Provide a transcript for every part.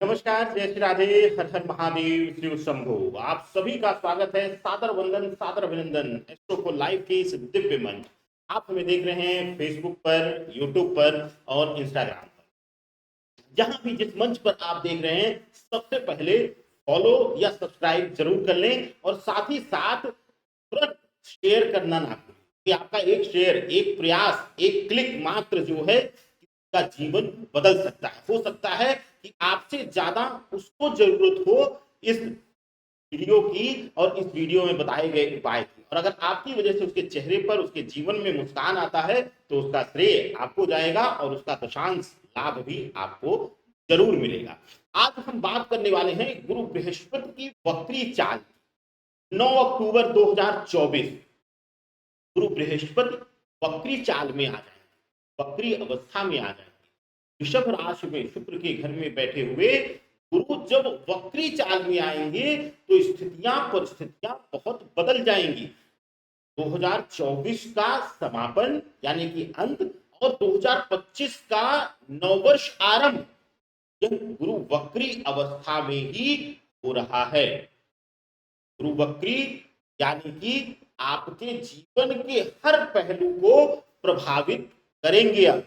नमस्कार, जय श्री राधे, हर हर महादेव, शिव शंभो। आप सभी का स्वागत है। सादर वंदन, सादर अभिनंदन एस्ट्रो को लाइव के इस दिव्य मंच। आप हमें देख रहे हैं फेसबुक पर, यूट्यूब पर और इंस्टाग्राम पर। जहां भी जिस मंच पर आप देख रहे हैं, सबसे पहले फॉलो या सब्सक्राइब जरूर कर लें और साथ ही साथ तुरंत शेयर करना ना भूलें कि आपका एक शेयर, एक प्रयास, एक क्लिक मात्र जो है का जीवन बदल सकता है। हो सकता है कि आपसे ज्यादा उसको जरूरत हो इस वीडियो की और इस वीडियो में बताए गए उपाय की। और अगर आपकी वजह से उसके चेहरे पर, उसके जीवन में मुस्कान आता है तो उसका श्रेय आपको जाएगा और उसका दशांश लाभ भी आपको जरूर मिलेगा। आज हम बात करने वाले हैं गुरु बृहस्पति की वक्री चाल। 9 अक्टूबर 2024 गुरु बृहस्पति वक्री चाल में आ जाएंगे, वक्री अवस्था में आ जाएंगे। वृषभ राशि में शुक्र के घर में बैठे हुए गुरु जब वक्री चाल में आएंगे तो स्थितियां परिस्थितियां बहुत बदल जाएंगी। 2024 का समापन यानी कि अंत और 2025 का नववर्ष आरंभ यह गुरु वक्री अवस्था में ही हो रहा है। गुरु वक्री यानी कि आपके जीवन के हर पहलू को प्रभावित करेंगे। अब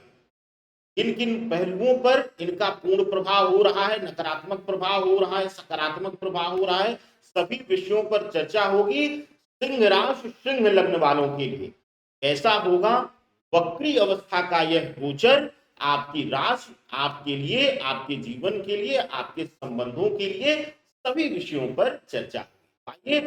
किन किन पहलुओं पर इनका पूर्ण प्रभाव हो रहा है, नकारात्मक प्रभाव हो रहा है, सकारात्मक प्रभाव हो रहा है, सभी विषयों पर चर्चा होगी। सिंह राशि सिंह लग्न वालों के लिए कैसा होगा वक्री अवस्था का यह गोचर, आपकी राशि, आपके लिए, आपके जीवन के लिए, आपके संबंधों के लिए, सभी विषयों पर चर्चा। आइए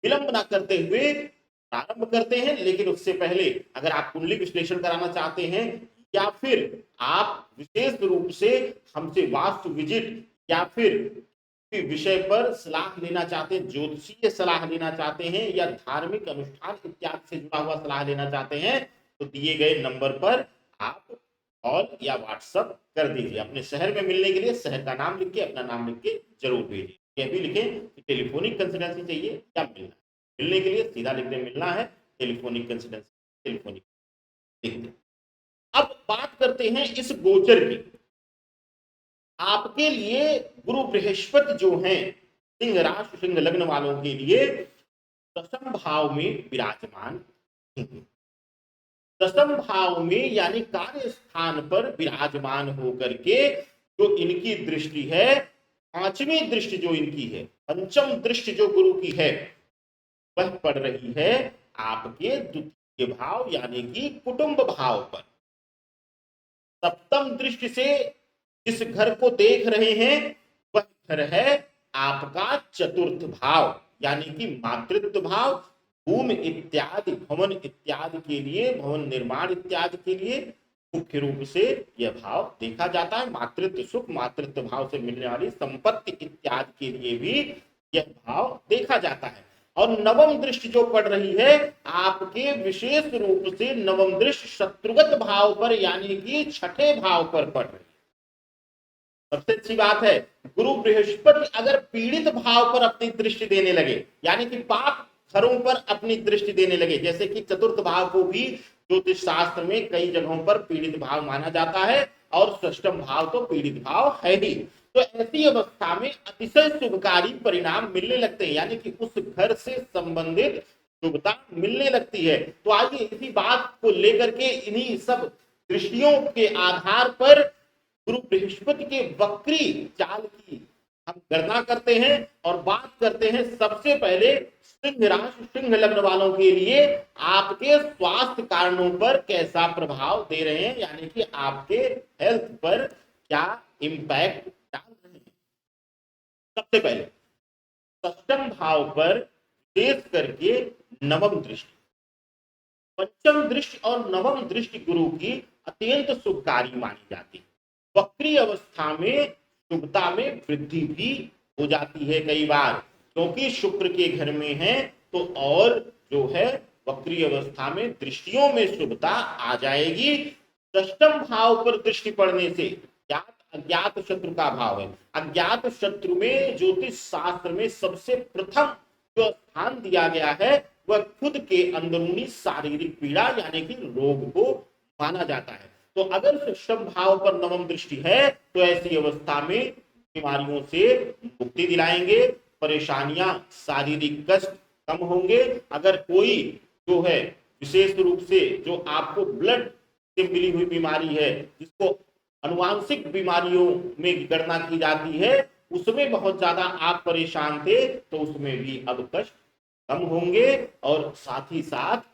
विलंब ना करते हुए प्रारंभ करते हैं। लेकिन उससे पहले अगर आप कुंडली विश्लेषण कराना चाहते हैं या फिर आप विशेष रूप से हमसे वास्तु विजिट या फिर विषय पर सलाह लेना चाहते हैं, ज्योतिषीय सलाह लेना चाहते हैं या धार्मिक अनुष्ठान इत्यादि से जुड़ा हुआ सलाह लेना चाहते हैं तो दिए गए नंबर पर आप कॉल या व्हाट्सएप कर दीजिए। अपने शहर में मिलने के लिए शहर का नाम लिख के, अपना नाम लिख के जरूर भेजिए। यह भी लिखें कि टेलीफोनिक कंसल्टेंसी चाहिए या मिलना। मिलने के लिए सीधा लिख दें मिलना है, टेलीफोनिक कंसल्टेंसी टेलीफोनिक लिख दें। अब बात करते हैं इस गोचर की। आपके लिए गुरु बृहस्पति जो हैं सिंह राशि सिंह लग्न वालों के लिए दशम भाव में विराजमान हैं। दशम भाव में यानी कार्य स्थान पर विराजमान होकर के जो इनकी दृष्टि है, पांचवी दृष्टि जो इनकी है, पंचम दृष्टि जो गुरु की है, वह पड़ रही है आपके द्वितीय भाव यानी कि कुटुंब भाव पर। सप्तम दृष्टि से जिस घर को देख रहे हैं वह घर है आपका चतुर्थ भाव यानी कि मातृत्व भाव। भूमि इत्यादि, भवन इत्यादि के लिए, भवन निर्माण इत्यादि के लिए मुख्य रूप से यह भाव देखा जाता है। मातृत्व सुख, मातृत्व भाव से मिलने वाली संपत्ति इत्यादि के लिए भी यह भाव देखा जाता है। और नवम दृष्टि जो पड़ रही है आपके विशेष रूप से नवम दृष्टि शत्रुगत भाव पर यानी कि छठे भाव पर पड़ रही है। सबसे अच्छी बात है, गुरु बृहस्पति अगर पीड़ित भाव पर अपनी दृष्टि देने लगे यानी कि पाप घरों पर अपनी दृष्टि देने लगे, जैसे कि चतुर्थ भाव को भी ज्योतिष शास्त्र में कई जगहों पर पीड़ित भाव माना जाता है और षष्टम भाव तो पीड़ित भाव है ही। तो ऐसी अवस्था में अतिशय शुभकारी परिणाम मिलने लगते हैं यानी कि उस घर से संबंधित शुभता मिलने लगती है। तो आइए इसी बात को लेकर के इन्हीं सब दृष्टियों के आधार पर गुरु बृहस्पति के वक्री चाल की हम गणना करते हैं और बात करते हैं सबसे पहले सिंह राशि सिंह लग्न वालों के लिए आपके स्वास्थ्य कारणों पर कैसा प्रभाव दे रहे हैं यानी कि आपके हेल्थ पर क्या इंपैक्ट डाल रहे हैं। सबसे पहले सप्तम भाव पर विशेष करके नवम दृष्टि, पंचम दृष्टि और नवम दृष्टि गुरु की अत्यंत शुभकारी मानी जाती है। वक्री अवस्था में शुभता में वृद्धि भी हो जाती है कई बार, क्योंकि शुक्र के घर में है तो और जो है वक्री अवस्था में दृष्टियों में शुभता आ जाएगी। दशम भाव पर दृष्टि पड़ने से ज्ञात अज्ञात शत्रु का भाव है। अज्ञात शत्रु में ज्योतिष शास्त्र में सबसे प्रथम जो स्थान दिया गया है वह खुद के अंदरूनी शारीरिक पीड़ा यानी कि रोग को माना जाता है। तो अगर सप्तम भाव पर नवम दृष्टि है तो ऐसी अवस्था में बीमारियों से मुक्ति दिलाएंगे, परेशानियां, शारीरिक कष्ट कम होंगे। अगर कोई जो है विशेष रूप से जो आपको ब्लड से मिली हुई बीमारी है, जिसको अनुवांशिक बीमारियों में गणना की जाती है, उसमें बहुत ज्यादा आप परेशान थे, तो उसमें भी अब कष्ट कम होंगे। और साथ ही साथ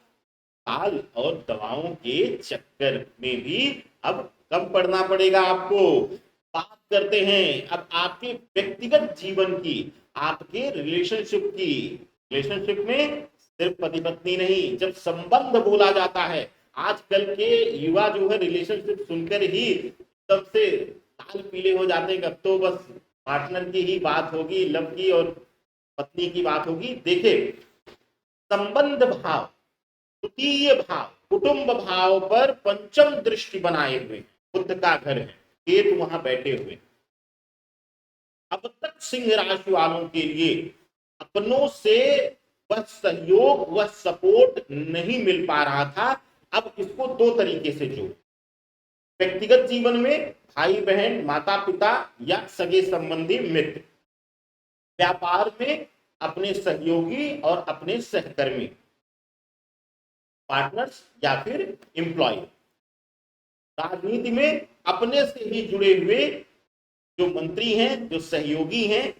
हाल और दवाओं के चक्कर में भी अब कम पड़ना पड़ेगा आपको। बात करते हैं अब आपके व्यक्तिगत जीवन की, आपके रिलेशनशिप की। रिलेशनशिप में सिर्फ पति पत्नी नहीं, जब संबंध बोला जाता है, आजकल के युवा जो है रिलेशनशिप सुनकर ही सबसे लाल पीले हो जाते हैं। अब तो बस पार्टनर की ही बात होगी, लव की और पत्नी की बात होगी। देखे, संबंध भाव, तृतीय भाव, कुटुंब भाव पर पंचम दृष्टि बनाए हुए, बुध का घर है, केतु वहां बैठे हुए। अब तक सिंह राशि वालों के लिए अपनों से वह सहयोग, वह सपोर्ट नहीं मिल पा रहा था। अब इसको दो तरीके से जोड़, व्यक्तिगत जीवन में भाई बहन, माता पिता या सगे संबंधी मित्र, व्यापार में अपने सहयोगी और अपने सहकर्मी, पार्टनर्स या फिर एम्प्लॉय, राजनीति में अपने से ही जुड़े हुए जो मंत्री हैं, जो सहयोगी हैं,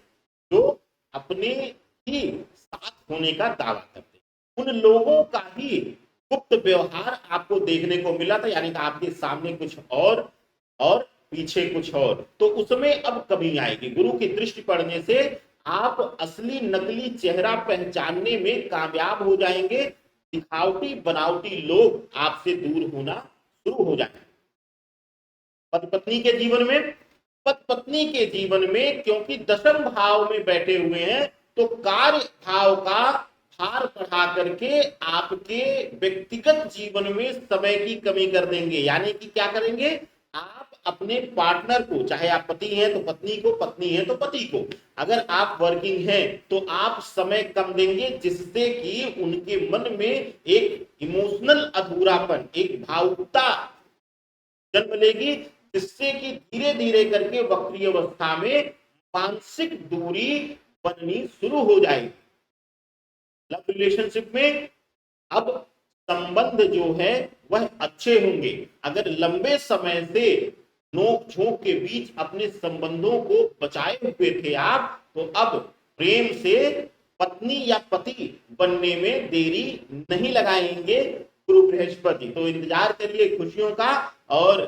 जो अपने ही साथ होने का दावा करते हैं, उन लोगों का ही गुप्त व्यवहार आपको देखने को मिला था। यानी कि आपके सामने कुछ और पीछे कुछ और, तो उसमें अब कमी आएगी। गुरु की दृष्टि पड़ने से आप असली नकली चेहरा पहचानने में कामयाब हो जाएंगे। दिखावटी बनावटी लोग आपसे दूर होना शुरू हो जाएंगे। पति पत्नी के जीवन में, पति पत्नी के जीवन में क्योंकि दशम भाव में बैठे हुए हैं, तो कार्य भाव का भार बढ़ा करके आपके व्यक्तिगत जीवन में समय की कमी कर देंगे। यानी कि क्या करेंगे, आप अपने पार्टनर को, चाहे आप पति हैं तो पत्नी को, पत्नी है तो पति को, अगर आप वर्किंग हैं तो आप समय कम देंगे, जिससे कि उनके मन में एक इमोशनल अधूरापन, एक भावुकता जन्म लेगी, जिससे कि धीरे धीरे करके वक्री अवस्था में मानसिक दूरी बननी शुरू हो जाएगी। लव रिलेशनशिप में अब संबंध जो है वह अच्छे होंगे। अगर लंबे समय से नोक झोंक के बीच अपने संबंधों को बचाए हुए थे आप, तो अब प्रेम से पत्नी या पति बनने में देरी नहीं लगाएंगे गुरु बृहस्पति। तो इंतजार करिए खुशियों का, और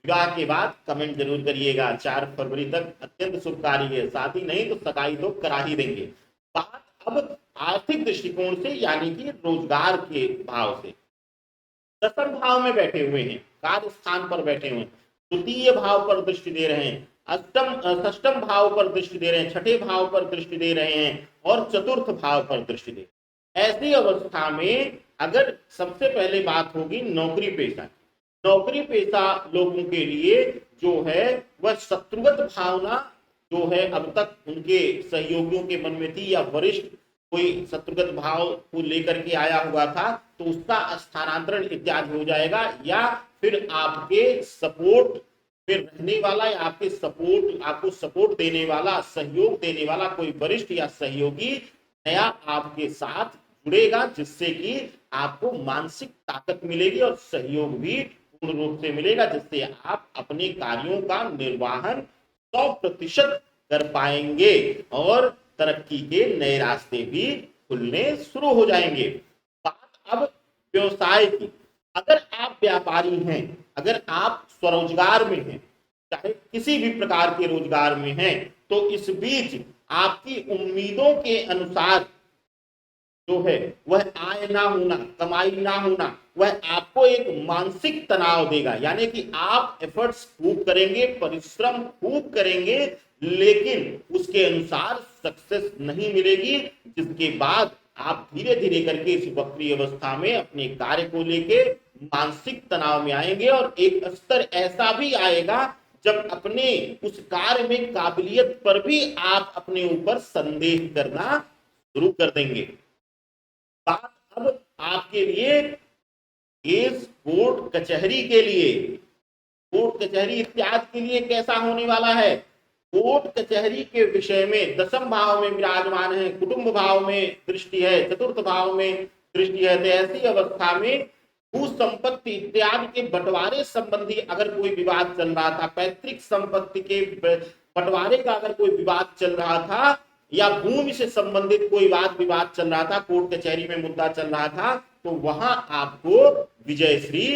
विवाह के बाद कमेंट जरूर करिएगा। 4 फरवरी तक अत्यंत शुभकारी है, साथ ही नहीं तो सगाई तो करा ही देंगे। बात अब आर्थिक दृष्टिकोण से, यानी कि रोजगार के भाव से, दशम भाव में बैठे हुए हैं, कार्य स्थान पर बैठे हुए हैं, तृतीय भाव पर दृष्टि दे रहे हैं, षष्टम भाव पर दृष्टि दे रहे हैं, छठे भाव पर दृष्टि दे रहे हैं, और चतुर्थ भाव पर दृष्टि दे रहे हैं। ऐसी अवस्था में अगर सबसे पहले बात होगी नौकरी पेशा, नौकरी पेशा लोगों के लिए जो है वह शत्रुगत भावना जो है अब तक उनके सहयोगियों के मन में थी, या वरिष्ठ कोई शत्रुगत भाव को लेकर के आया हुआ था, तो उसका स्थानांतरण इत्यादि हो जाएगा। या फिर आपके सपोर्ट फिर रहने वाला, या आपके सपोर्ट, आपको सपोर्ट देने वाला, सहयोग देने वाला कोई वरिष्ठ या सहयोगी नया आपके साथ जुड़ेगा, जिससे कि आपको मानसिक ताकत मिलेगी और सहयोग भी पूर्ण रूप से मिलेगा, जिससे आप अपने कार्यों का निर्वहन 100% कर पाएंगे और तरक्की के नए रास्ते भी खुलने शुरू हो जाएंगे। बात अब व्यवसाय की, अगर आप व्यापारी हैं, अगर आप स्वरोजगार में हैं, चाहे किसी भी प्रकार के रोजगार में हैं, तो इस बीच आपकी उम्मीदों के अनुसार जो है वह आय ना होना, कमाई ना होना, वह आपको एक मानसिक तनाव देगा। यानी कि आप एफर्ट्स खूब करेंगे, परिश्रम खूब करेंगे, लेकिन उसके अनुसार सक्सेस नहीं मिलेगी, जिसके बाद आप धीरे धीरे करके इस वक्री अवस्था में अपने कार्य को लेके मानसिक तनाव में आएंगे। और एक स्तर ऐसा भी आएगा जब अपने उस कार्य में काबिलियत पर भी आप अपने ऊपर संदेह करना शुरू कर देंगे। बात अब आपके लिए केस, कोर्ट कचहरी के लिए, कोर्ट कचहरी इत्यादि के लिए कैसा होने वाला है। कोर्ट कचहरी के विषय में दशम भाव में विराजमान है, कुटुंब भाव में दृष्टि है, चतुर्थ भाव में दृष्टि है, तो ऐसी अवस्था में भू संपत्ति इत्यादि के बंटवारे संबंधी अगर कोई विवाद चल रहा था, पैतृक संपत्ति के बंटवारे का अगर कोई विवाद चल रहा था, या भूमि से संबंधित कोई वाद विवाद चल रहा था, कोर्ट कचहरी में मुद्दा चल रहा था, तो वहां आपको विजयश्री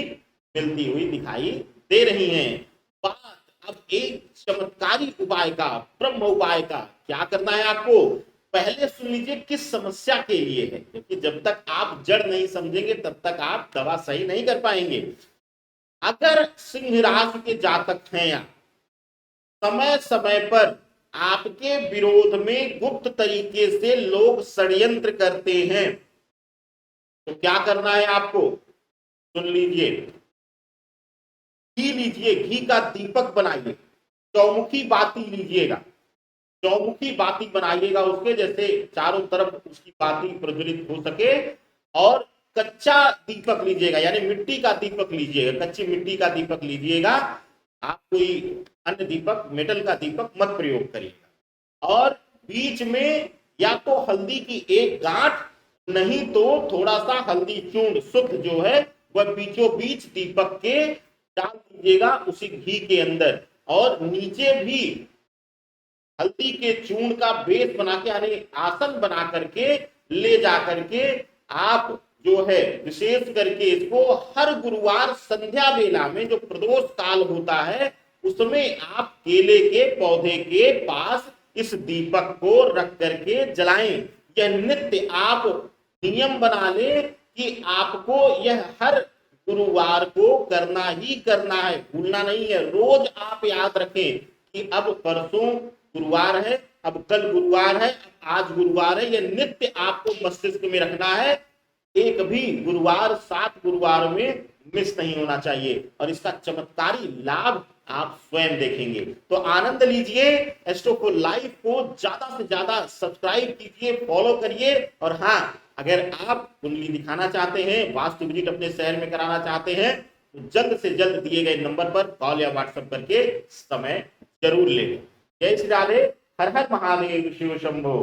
मिलती हुई दिखाई दे रही है। बात अब एक चमत्कारी उपाय का, ब्रह्म उपाय का, क्या करना है आपको, पहले सुन लीजिए किस समस्या के लिए है, क्योंकि जब तक आप जड़ नहीं समझेंगे तब तक आप दवा सही नहीं कर पाएंगे। अगर सिंह राशि के जातक हैं या समय समय पर आपके विरोध में गुप्त तरीके से लोग षड्यंत्र करते हैं, तो क्या करना है आपको, सुन लीजिए, घी लीजिए, घी का दीपक बनाइए, चौमुखी बाती लीजिएगा, चौमुखी बाती बनाइएगा उसके, जैसे चारों तरफ उसकी बाती प्रज्वलित हो सके, और कच्चा दीपक लीजिएगा, यानी मिट्टी का दीपक लीजिएगा, कच्ची मिट्टी का दीपक लीजिएगा, आप कोई अन्य दीपक, मेटल का दीपक मत प्रयोग करिएगा, और बीच में या तो हल्दी की एक गांठ, नहीं तो थोड़ा सा हल्दी चूर्ण शुद्ध जो है वह बीचों बीच दीपक के डाल दीजिएगा उसी घी के अंदर, और नीचे भी हल्दी के चूर्ण का बेस बना के, यानी आसन बना करके ले जा करके आप जो है विशेष करके इसको हर गुरुवार संध्या वेला में, जो प्रदोष काल होता है, उसमें आप केले के पौधे के पास इस दीपक को रख करके जलाएं। यह नित्य आप नियम बना ले कि आपको यह हर गुरुवार को करना ही करना है, भूलना नहीं है। रोज आप याद रखें कि अब परसों गुरुवार है, अब कल गुरुवार है, आज गुरुवार है, यह नित्य आपको मस्तिष्क में रखना है। एक भी गुरुवार 7 गुरुवार में मिस नहीं होना चाहिए, और इसका चमत्कारी लाभ आप स्वयं देखेंगे। तो आनंद लीजिए, एस्ट्रो लाइव को ज्यादा से ज्यादा सब्सक्राइब कीजिए, फॉलो करिए, और हाँ, अगर आप कुंडली दिखाना चाहते हैं, वास्तु विजिट अपने शहर में कराना चाहते हैं, तो जल्द से जल्द दिए गए नंबर पर कॉल या व्हाट्सएप करके समय जरूर ले लें। जय श्री राधे, हर हर महादेव, शिव शंभो।